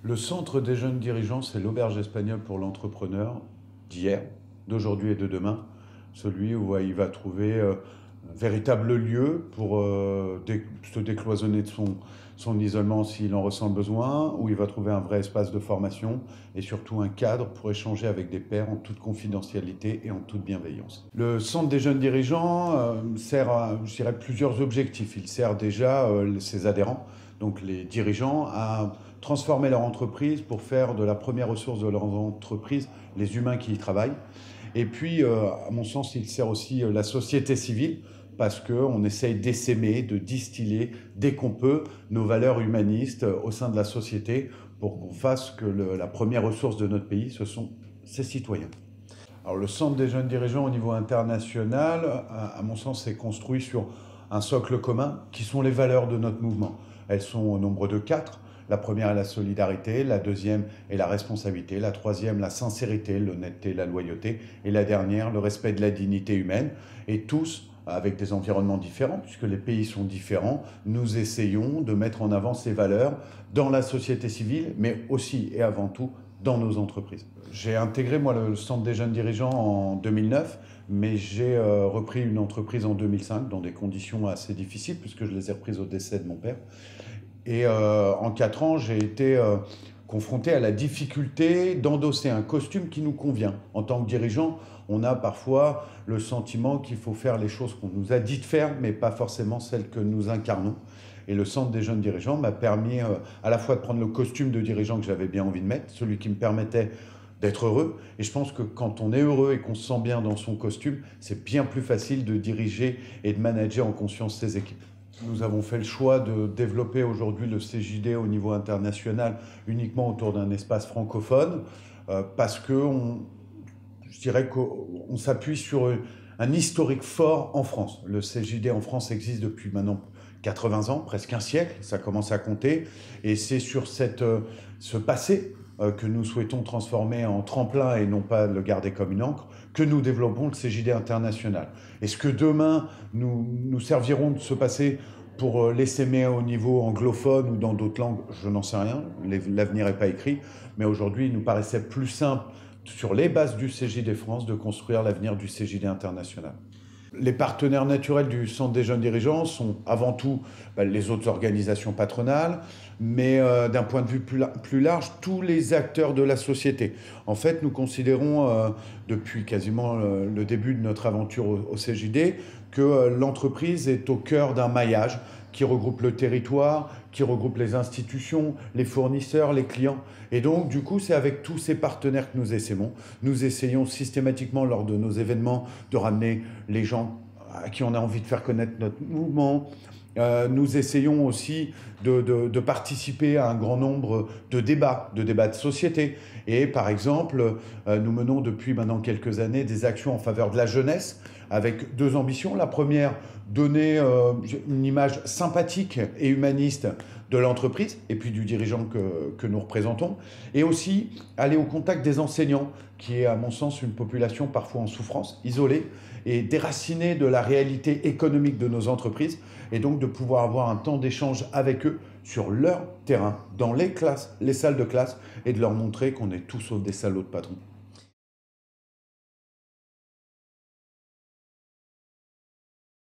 Le centre des jeunes dirigeants, c'est l'auberge espagnole pour l'entrepreneur d'hier, d'aujourd'hui et de demain. Celui où il va trouver un véritable lieu pour se décloisonner de son isolement s'il en ressent le besoin, où il va trouver un vrai espace de formation et surtout un cadre pour échanger avec des pairs en toute confidentialité et en toute bienveillance. Le centre des jeunes dirigeants sert à, je dirais, plusieurs objectifs. Il sert déjà ses adhérents, donc les dirigeants, à transformer leur entreprise pour faire de la première ressource de leur entreprise les humains qui y travaillent. Et puis, à mon sens, il sert aussi la société civile parce qu'on essaye d'essaimer, de distiller dès qu'on peut nos valeurs humanistes au sein de la société pour qu'on fasse que la première ressource de notre pays, ce sont ses citoyens. Alors, le centre des jeunes dirigeants au niveau international, à mon sens, est construit sur un socle commun qui sont les valeurs de notre mouvement. Elles sont au nombre de 4. La première est la solidarité, la deuxième est la responsabilité, la troisième la sincérité, l'honnêteté, la loyauté, et la dernière le respect de la dignité humaine. Et tous, avec des environnements différents, puisque les pays sont différents, nous essayons de mettre en avant ces valeurs dans la société civile, mais aussi et avant tout dans nos entreprises. J'ai intégré moi le centre des jeunes dirigeants en 2009, mais j'ai repris une entreprise en 2005 dans des conditions assez difficiles, puisque je les ai reprises au décès de mon père. Et en 4 ans, j'ai été confronté à la difficulté d'endosser un costume qui nous convient. En tant que dirigeant, on a parfois le sentiment qu'il faut faire les choses qu'on nous a dit de faire, mais pas forcément celles que nous incarnons. Et le centre des jeunes dirigeants m'a permis à la fois de prendre le costume de dirigeant que j'avais bien envie de mettre, celui qui me permettait d'être heureux. Et je pense que quand on est heureux et qu'on se sent bien dans son costume, c'est bien plus facile de diriger et de manager en conscience ses équipes. Nous avons fait le choix de développer aujourd'hui le CJD au niveau international uniquement autour d'un espace francophone parce que je dirais qu'on s'appuie sur un historique fort en France. Le CJD en France existe depuis maintenant 80 ans, presque un siècle, ça commence à compter, et c'est sur ce passé que nous souhaitons transformer en tremplin et non pas le garder comme une encre, que nous développons le CJD international. Est-ce que demain, nous servirons de ce passé pour l'essaimer au niveau anglophone ou dans d'autres langues? Je n'en sais rien, l'avenir n'est pas écrit, mais aujourd'hui, il nous paraissait plus simple, sur les bases du CJD France, de construire l'avenir du CJD international. Les partenaires naturels du Centre des jeunes dirigeants sont avant tout les autres organisations patronales, mais d'un point de vue plus large, tous les acteurs de la société. En fait, nous considérons, depuis quasiment le début de notre aventure au CJD, que l'entreprise est au cœur d'un maillage qui regroupe le territoire, qui regroupe les institutions, les fournisseurs, les clients. Et donc, du coup, c'est avec tous ces partenaires que nous essaimons. Nous essayons systématiquement, lors de nos événements, de ramener les gens à qui on a envie de faire connaître notre mouvement. Nous essayons aussi de participer à un grand nombre de débats de société. Et par exemple, nous menons depuis maintenant quelques années des actions en faveur de la jeunesse avec 2 ambitions. La première, donner une image sympathique et humaniste de l'entreprise et puis du dirigeant que nous représentons, et aussi aller au contact des enseignants, qui est à mon sens une population parfois en souffrance, isolée et déracinée de la réalité économique de nos entreprises, et donc de pouvoir avoir un temps d'échange avec eux sur leur terrain, dans les classes, les salles de classe, et de leur montrer qu'on est tous sauf des salauds de patrons.